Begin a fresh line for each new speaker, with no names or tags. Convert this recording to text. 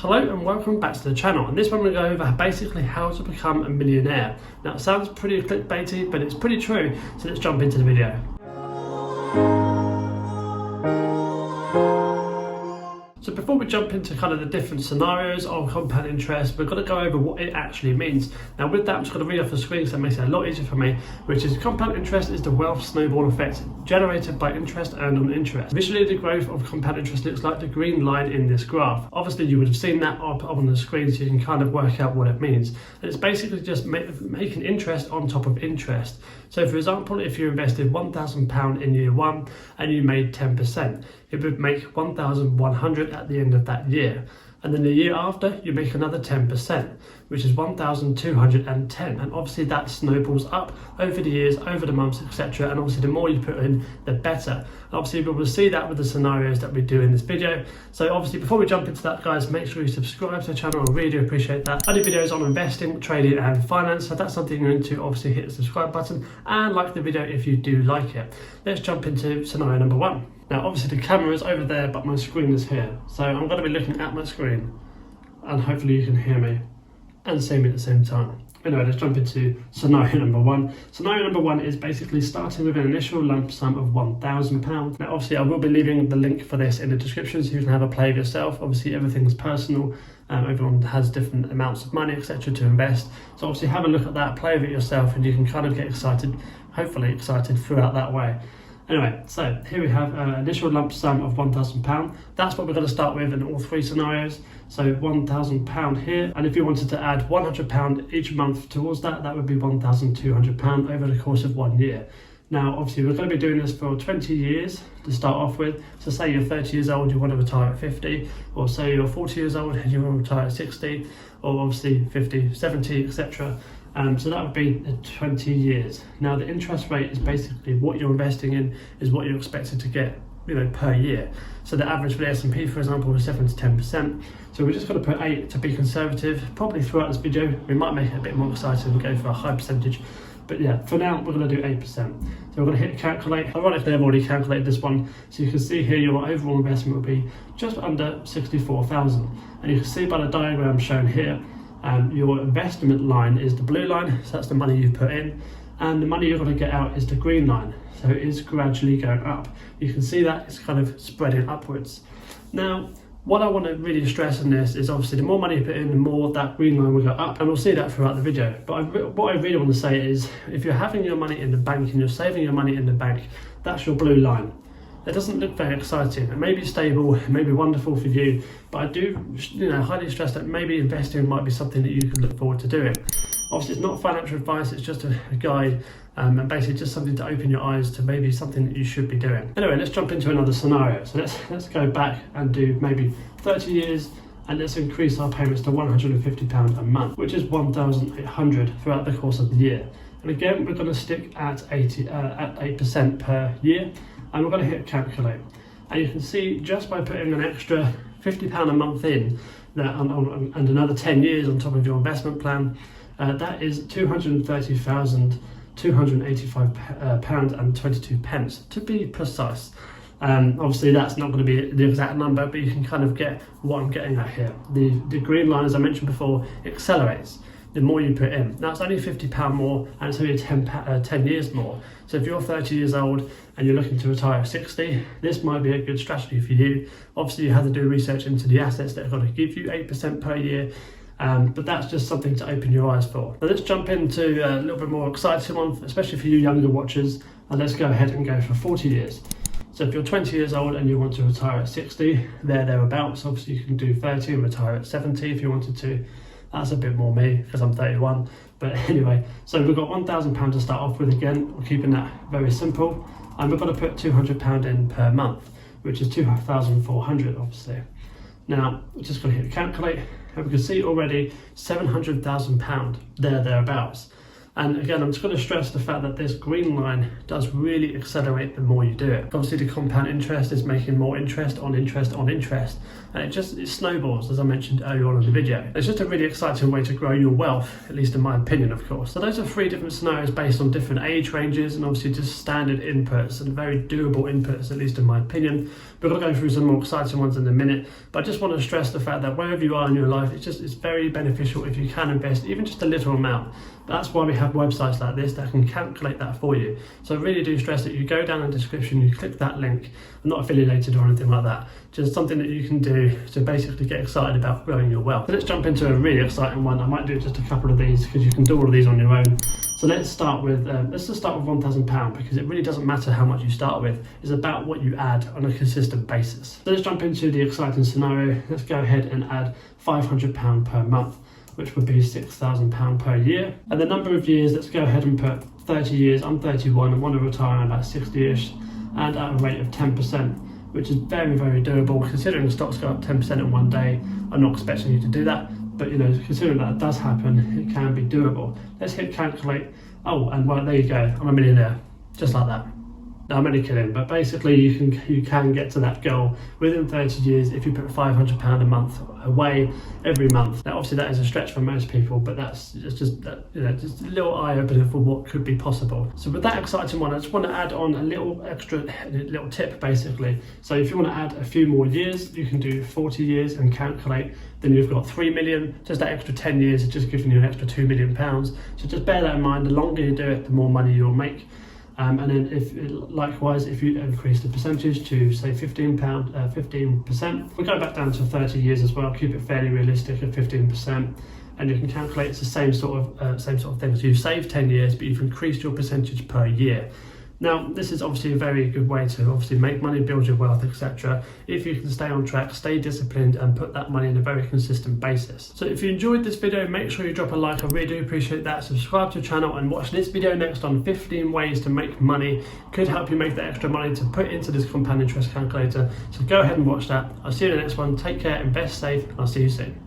Hello and welcome back to the channel. And this one we're going to go over basically how to become a millionaire. Now it sounds pretty clickbaity, but it's pretty true. So let's jump into the video. So before we jump into kind of the different scenarios of compound interest, we're going to go over what it actually means. Now with that, I'm just going to read off the screen so it makes it a lot easier for me, which is compound interest is the wealth snowball effect generated by interest earned on interest. Visually, the growth of compound interest looks like the green line in this graph. Obviously, you would have seen that up on the screen so you can kind of work out what it means. And it's basically just making interest on top of interest. So for example, if you invested £1,000 in year one and you made 10%, it would make 1,100 at the end of that year. And then the year after, you make another 10%, which is 1,210. And obviously that snowballs up over the years, over the months, etc. And obviously the more you put in, the better. And obviously we will see that with the scenarios that we do in this video. So obviously before we jump into that, guys, make sure you subscribe to the channel. I really do appreciate that. I do videos on investing, trading and finance. So if that's something you're into, obviously hit the subscribe button and like the video if you do like it. Let's jump into scenario number one. Now obviously the camera is over there, but my screen is here. So I'm going to be looking at my screen and hopefully you can hear me and see me at the same time. Anyway, let's jump into scenario number one. Scenario number one is basically starting with an initial lump sum of £1,000. Now obviously I will be leaving the link for this in the description so you can have a play of yourself. Obviously everything's personal, everyone has different amounts of money, etc. to invest. So obviously have a look at that, play with it yourself, and you can kind of get excited, hopefully excited throughout that way. Anyway, so here we have an initial lump sum of £1,000. That's what we're going to start with in all three scenarios. So £1,000 here, and if you wanted to add £100 each month towards that, that would be £1,200 over the course of 1 year. Now, obviously, we're going to be doing this for 20 years to start off with. So say you're 30 years old, you want to retire at 50, or say you're 40 years old and you want to retire at 60, or obviously 50, 70, etc. So that would be 20 years. Now the interest rate is basically what you're investing in is what you're expected to get, per year. So the average for the S&P, for example, was 7 to 10%. So we're just going to put 8 to be conservative. Probably throughout this video, we might make it a bit more exciting and go for a high percentage. But yeah, for now, we're going to do 8%. So we're going to hit calculate. Ironically, I've already calculated this one. So you can see here your overall investment will be just under 64,000. And you can see by the diagram shown here, your investment line is the blue line, so that's the money you put in, and the money you're going to get out is the green line, so it is gradually going up. You can see that it's kind of spreading upwards. Now what I want to really stress in this is obviously the more money you put in, the more that green line will go up, and we'll see that throughout the video. But what I really want to say is, if you're having your money in the bank and you're saving your money in the bank, that's your blue line. It doesn't look very exciting. It may be stable, it may be wonderful for you, but I do, highly stress that maybe investing might be something that you can look forward to doing. Obviously, it's not financial advice, it's just a guide, and basically just something to open your eyes to maybe something that you should be doing. Anyway, let's jump into another scenario. So let's go back and do maybe 30 years, and let's increase our payments to £150 a month, which is 1,800 throughout the course of the year. And again, we're going to stick at 8% per year. And we're going to hit calculate, and you can see just by putting an extra £50 a month in that, and another 10 years on top of your investment plan, that is £230,285.22 to be precise. Obviously that's not going to be the exact number, but you can kind of get what I'm getting at here. The green line, as I mentioned before, accelerates the more you put in. Now it's only £50 more, and it's only 10 years more. So if you're 30 years old and you're looking to retire at 60, this might be a good strategy for you. Obviously you have to do research into the assets that are going to give you 8% per year, but that's just something to open your eyes for. Now let's jump into a little bit more exciting one, especially for you younger watchers, and let's go ahead and go for 40 years. So if you're 20 years old and you want to retire at 60, thereabouts. Obviously you can do 30 and retire at 70 if you wanted to. That's a bit more me because I'm 31. But anyway, so we've got £1,000 to start off with. Again, we're keeping that very simple. And we're going to put £200 in per month, which is 2,400 obviously. Now, we're just going to hit calculate, and we can see already £700,000 thereabouts. And again, I'm just going to stress the fact that this green line does really accelerate the more you do it. Obviously, the compound interest is making more interest on interest on interest, and it snowballs, as I mentioned earlier on in the video. It's just a really exciting way to grow your wealth, at least in my opinion, of course. So those are 3 different scenarios based on different age ranges, and obviously just standard inputs and very doable inputs, at least in my opinion. We're going to go through some more exciting ones in a minute, but I just want to stress the fact that wherever you are in your life, it's very beneficial if you can invest even just a little amount. That's why we have websites like this that can calculate that for you. So I really do stress that you go down in the description, you click that link. I'm not affiliated or anything like that, just something that you can do to basically get excited about growing your wealth. So let's jump into a really exciting one. I might do just a couple of these because you can do all of these on your own. So let's start with £1,000 because it really doesn't matter how much you start with. It's about what you add on a consistent basis. So let's jump into the exciting scenario. Let's go ahead and add £500 per month, which would be £6,000 per year. And the number of years, let's go ahead and put 30 years. I'm 31 and want to retire in about 60-ish, and at a rate of 10%, which is very, very doable. Considering the stocks go up 10% in one day, I'm not expecting you to do that. But considering that does happen, it can be doable. Let's hit calculate. Oh, and well, there you go. I'm a millionaire, just like that. No, I'm only kidding, but basically you can get to that goal within 30 years if you put £500 a month away every month. Now, obviously that is a stretch for most people, but that's just a little eye opener for what could be possible. So with that exciting one, I just want to add on a little tip basically. So if you want to add a few more years, you can do 40 years and calculate. Then you've got 3 million, just that extra 10 years is just giving you an extra £2 million. So just bear that in mind. The longer you do it, the more money you'll make. And then likewise, if you increase the percentage to say 15%, we'll go back down to 30 years as well, keep it fairly realistic at 15%, and you can calculate it's the same sort of thing. So you've saved 10 years, but you've increased your percentage per year. Now, this is obviously a very good way to obviously make money, build your wealth, etc. If you can stay on track, stay disciplined, and put that money in a very consistent basis. So if you enjoyed this video, make sure you drop a like. I really do appreciate that. Subscribe to the channel and watch this video next on 15 ways to make money. Could help you make the extra money to put into this compound interest calculator. So go ahead and watch that. I'll see you in the next one. Take care, invest safe, and I'll see you soon.